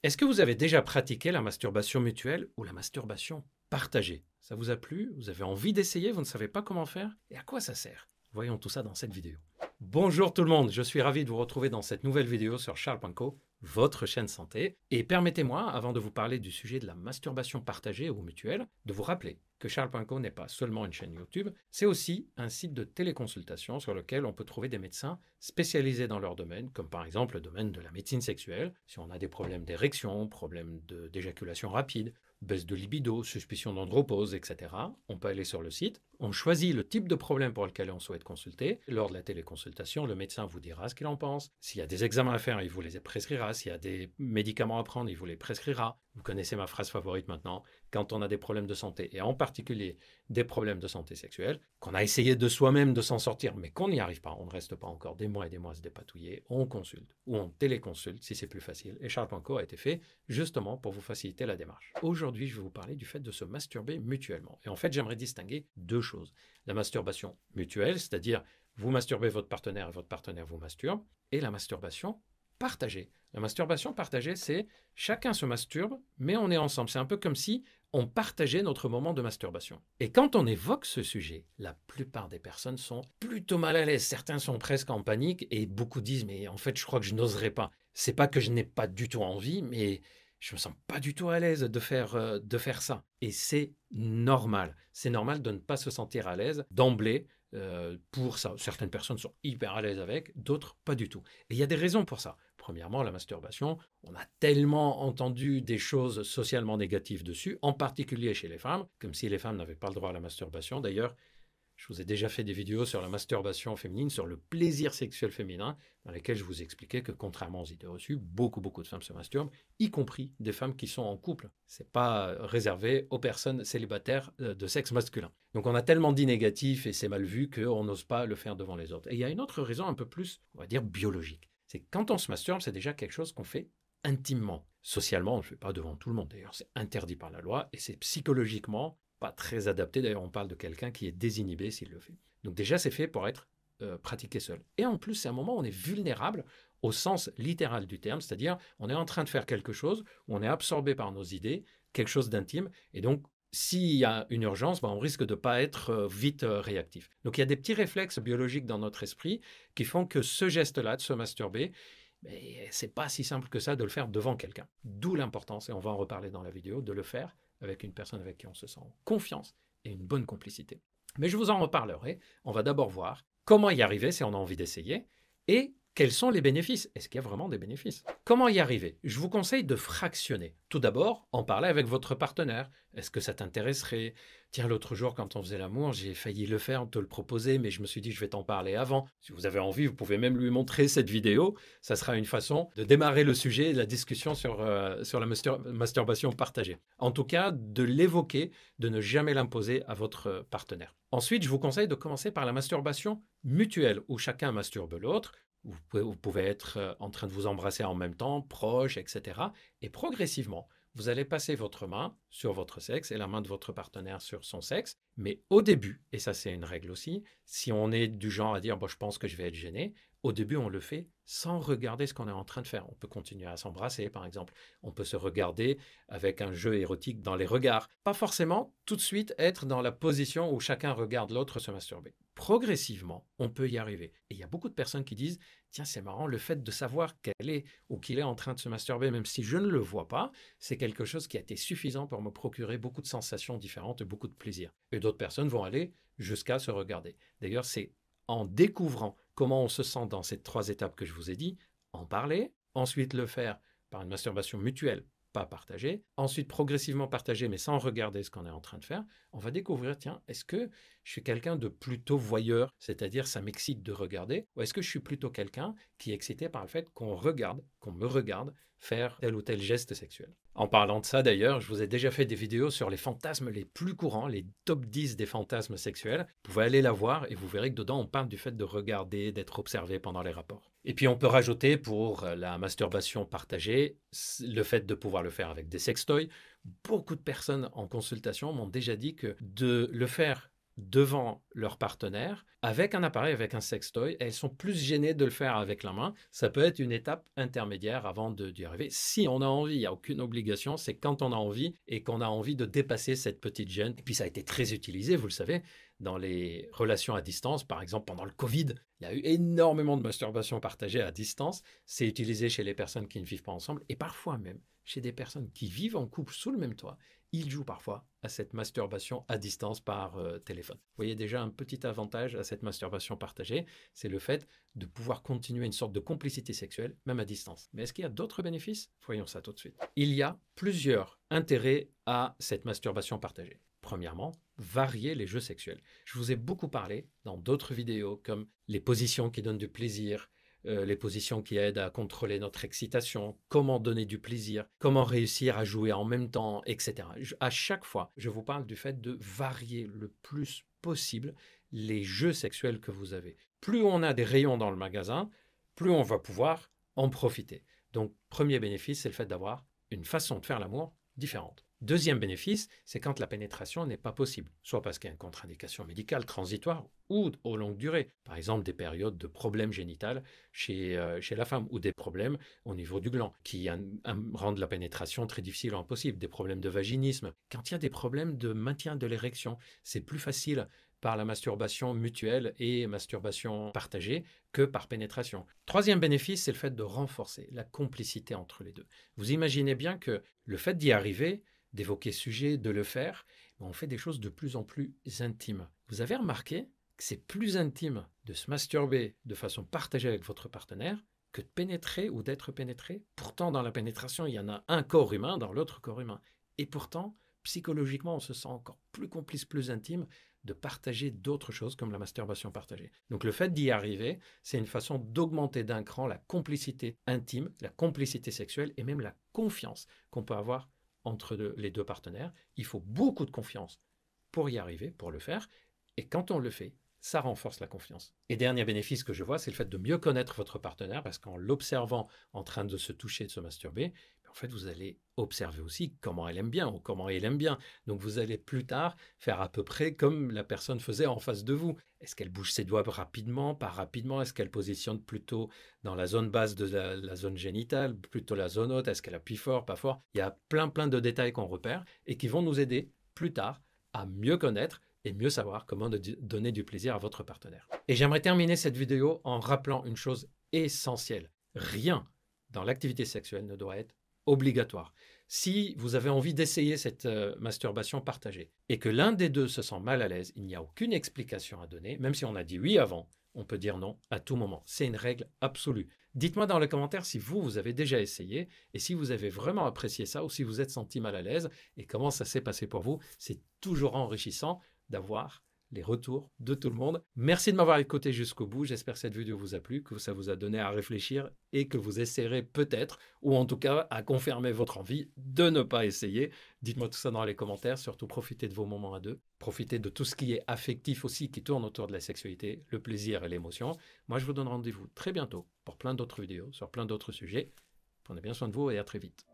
Est-ce que vous avez déjà pratiqué la masturbation mutuelle ou la masturbation partagée? Ça vous a plu? Vous avez envie d'essayer? Vous ne savez pas comment faire? Et à quoi ça sert? Voyons tout ça dans cette vidéo. Bonjour tout le monde, je suis ravi de vous retrouver dans cette nouvelle vidéo sur Charles.co, votre chaîne santé. Et permettez-moi, avant de vous parler du sujet de la masturbation partagée ou mutuelle, de vous rappeler que Charles.co n'est pas seulement une chaîne YouTube, c'est aussi un site de téléconsultation sur lequel on peut trouver des médecins spécialisés dans leur domaine, comme par exemple le domaine de la médecine sexuelle, si on a des problèmes d'érection, problèmes d'éjaculation rapide, baisse de libido, suspicion d'andropause, etc. On peut aller sur le site, on choisit le type de problème pour lequel on souhaite consulter. Lors de la téléconsultation, le médecin vous dira ce qu'il en pense. S'il y a des examens à faire, il vous les prescrira. S'il y a des médicaments à prendre, il vous les prescrira. Vous connaissez ma phrase favorite maintenant. Quand on a des problèmes de santé, et en particulier des problèmes de santé sexuelle, qu'on a essayé de soi-même de s'en sortir, mais qu'on n'y arrive pas, on ne reste pas encore des mois et des mois à se dépatouiller, on consulte ou on téléconsulte si c'est plus facile. Et Charles.co a été fait justement pour vous faciliter la démarche. Aujourd'hui, je vais vous parler du fait de se masturber mutuellement. Et en fait, j'aimerais distinguer deux choses. La masturbation mutuelle, c'est-à-dire vous masturbez votre partenaire et votre partenaire vous masturbe, et la masturbation partagée. La masturbation partagée, c'est chacun se masturbe, mais on est ensemble. C'est un peu comme si on partageait notre moment de masturbation. Et quand on évoque ce sujet, la plupart des personnes sont plutôt mal à l'aise. Certains sont presque en panique et beaucoup disent « mais en fait, je crois que je n'oserais pas ». C'est pas que je n'ai pas du tout envie, mais je me sens pas du tout à l'aise de faire ça. Et c'est normal. C'est normal de ne pas se sentir à l'aise d'emblée pour ça. Certaines personnes sont hyper à l'aise avec, d'autres pas du tout. Et il y a des raisons pour ça. Premièrement, la masturbation, on a tellement entendu des choses socialement négatives dessus, en particulier chez les femmes, comme si les femmes n'avaient pas le droit à la masturbation. D'ailleurs, je vous ai déjà fait des vidéos sur la masturbation féminine, sur le plaisir sexuel féminin, dans lesquelles je vous expliquais que, contrairement aux idées reçues, beaucoup de femmes se masturbent, y compris des femmes qui sont en couple. C'est pas réservé aux personnes célibataires de sexe masculin. Donc on a tellement dit négatif et c'est mal vu qu'on n'ose pas le faire devant les autres. Et il y a une autre raison un peu plus, on va dire, biologique. C'est que quand on se masturbe, c'est déjà quelque chose qu'on fait intimement. Socialement, on ne le fait pas devant tout le monde. D'ailleurs, c'est interdit par la loi et c'est psychologiquement pas très adapté. D'ailleurs, on parle de quelqu'un qui est désinhibé s'il le fait. Donc déjà, c'est fait pour être pratiqué seul. Et en plus, c'est un moment où on est vulnérable au sens littéral du terme, c'est-à-dire on est en train de faire quelque chose où on est absorbé par nos idées, quelque chose d'intime, et donc s'il y a une urgence, on risque de ne pas être vite réactif. Donc il y a des petits réflexes biologiques dans notre esprit qui font que ce geste-là de se masturber, mais c'est pas si simple que ça de le faire devant quelqu'un. D'où l'importance, et on va en reparler dans la vidéo, de le faire avec une personne avec qui on se sent en confiance et une bonne complicité. Mais je vous en reparlerai. On va d'abord voir comment y arriver si on a envie d'essayer et quels sont les bénéfices. Est-ce qu'il y a vraiment des bénéfices? Comment y arriver? Je vous conseille de fractionner. Tout d'abord, en parler avec votre partenaire. Est-ce que ça t'intéresserait? Tiens, l'autre jour, quand on faisait l'amour, j'ai failli le faire, te le proposer, mais je me suis dit, je vais t'en parler avant. Si vous avez envie, vous pouvez même lui montrer cette vidéo. Ça sera une façon de démarrer le sujet, la discussion sur la masturbation partagée. En tout cas, de l'évoquer, de ne jamais l'imposer à votre partenaire. Ensuite, je vous conseille de commencer par la masturbation mutuelle, où chacun masturbe l'autre. Vous pouvez être en train de vous embrasser en même temps, proche, etc. Et progressivement, vous allez passer votre main sur votre sexe et la main de votre partenaire sur son sexe. Mais au début, et ça c'est une règle aussi, si on est du genre à dire bon, « je pense que je vais être gêné », au début on le fait sans regarder ce qu'on est en train de faire. On peut continuer à s'embrasser par exemple. On peut se regarder avec un jeu érotique dans les regards. Pas forcément tout de suite être dans la position où chacun regarde l'autre se masturber. Progressivement, on peut y arriver. Et il y a beaucoup de personnes qui disent « Tiens, c'est marrant, le fait de savoir qu'elle est ou qu'il est en train de se masturber, même si je ne le vois pas, c'est quelque chose qui a été suffisant pour me procurer beaucoup de sensations différentes et beaucoup de plaisir. » Et d'autres personnes vont aller jusqu'à se regarder. D'ailleurs, c'est en découvrant comment on se sent dans ces trois étapes que je vous ai dit, en parler, ensuite le faire par une masturbation mutuelle, pas partagée, ensuite progressivement partagée, mais sans regarder ce qu'on est en train de faire, on va découvrir, tiens, est-ce que je suis quelqu'un de plutôt voyeur, c'est-à-dire ça m'excite de regarder, ou est-ce que je suis plutôt quelqu'un qui est excité par le fait qu'on me regarde faire tel ou tel geste sexuel. En parlant de ça d'ailleurs, je vous ai déjà fait des vidéos sur les fantasmes les plus courants, les top 10 des fantasmes sexuels. Vous pouvez aller la voir et vous verrez que dedans on parle du fait de regarder, d'être observé pendant les rapports. Et puis on peut rajouter pour la masturbation partagée, le fait de pouvoir le faire avec des sextoys. Beaucoup de personnes en consultation m'ont déjà dit que de le faire devant leur partenaire avec un appareil, avec un sextoy, et elles sont plus gênées de le faire avec la main. Ça peut être une étape intermédiaire avant d'y arriver. Si on a envie, il n'y a aucune obligation, c'est quand on a envie et qu'on a envie de dépasser cette petite gêne. Et puis ça a été très utilisé, vous le savez, dans les relations à distance. Par exemple, pendant le Covid, il y a eu énormément de masturbation partagée à distance. C'est utilisé chez les personnes qui ne vivent pas ensemble et parfois même chez des personnes qui vivent en couple sous le même toit. Ils jouent parfois à cette masturbation à distance par téléphone. Vous voyez déjà un petit avantage à cette masturbation partagée, c'est le fait de pouvoir continuer une sorte de complicité sexuelle, même à distance. Mais est-ce qu'il y a d'autres bénéfices? Voyons ça tout de suite. Il y a plusieurs intérêts à cette masturbation partagée. Premièrement, varier les jeux sexuels. Je vous ai beaucoup parlé dans d'autres vidéos comme les positions qui donnent du plaisir, les positions qui aident à contrôler notre excitation, comment donner du plaisir, comment réussir à jouer en même temps, etc. À chaque fois, je vous parle du fait de varier le plus possible les jeux sexuels que vous avez. Plus on a des rayons dans le magasin, plus on va pouvoir en profiter. Donc, premier bénéfice, c'est le fait d'avoir une façon de faire l'amour différente. Deuxième bénéfice, c'est quand la pénétration n'est pas possible, soit parce qu'il y a une contre-indication médicale transitoire ou aux longues durées. Par exemple, des périodes de problèmes génitaux chez la femme ou des problèmes au niveau du gland qui rendent la pénétration très difficile ou impossible, des problèmes de vaginisme. Quand il y a des problèmes de maintien de l'érection, c'est plus facile par la masturbation mutuelle et masturbation partagée que par pénétration. Troisième bénéfice, c'est le fait de renforcer la complicité entre les deux. Vous imaginez bien que le fait d'y arriver, d'évoquer ce sujet, de le faire, on fait des choses de plus en plus intimes. Vous avez remarqué que c'est plus intime de se masturber de façon partagée avec votre partenaire que de pénétrer ou d'être pénétré. Pourtant, dans la pénétration, il y en a un corps humain dans l'autre corps humain. Et pourtant, psychologiquement, on se sent encore plus complice, plus intime de partager d'autres choses comme la masturbation partagée. Donc le fait d'y arriver, c'est une façon d'augmenter d'un cran la complicité intime, la complicité sexuelle et même la confiance qu'on peut avoir entre les deux partenaires. Il faut beaucoup de confiance pour y arriver, pour le faire. Et quand on le fait, ça renforce la confiance. Et dernier bénéfice que je vois, c'est le fait de mieux connaître votre partenaire parce qu'en l'observant en train de se toucher, de se masturber, en fait, vous allez observer aussi comment elle aime bien ou comment il aime bien. Donc, vous allez plus tard faire à peu près comme la personne faisait en face de vous. Est-ce qu'elle bouge ses doigts rapidement, pas rapidement? Est-ce qu'elle positionne plutôt dans la zone basse de la zone génitale, plutôt la zone haute? Est-ce qu'elle appuie fort, pas fort? Il y a plein de détails qu'on repère et qui vont nous aider plus tard à mieux connaître et mieux savoir comment donner du plaisir à votre partenaire. Et j'aimerais terminer cette vidéo en rappelant une chose essentielle. Rien dans l'activité sexuelle ne doit être obligatoire. Si vous avez envie d'essayer cette masturbation partagée et que l'un des deux se sent mal à l'aise, il n'y a aucune explication à donner, même si on a dit oui avant, on peut dire non à tout moment. C'est une règle absolue. Dites-moi dans les commentaires si vous avez déjà essayé et si vous avez vraiment apprécié ça ou si vous êtes senti mal à l'aise et comment ça s'est passé pour vous. C'est toujours enrichissant d'avoir les retours de tout le monde. Merci de m'avoir écouté jusqu'au bout. J'espère que cette vidéo vous a plu, que ça vous a donné à réfléchir et que vous essayerez peut-être, ou en tout cas à confirmer votre envie de ne pas essayer. Dites-moi tout ça dans les commentaires. Surtout, profitez de vos moments à deux. Profitez de tout ce qui est affectif aussi, qui tourne autour de la sexualité, le plaisir et l'émotion. Moi, je vous donne rendez-vous très bientôt pour plein d'autres vidéos sur plein d'autres sujets. Prenez bien soin de vous et à très vite.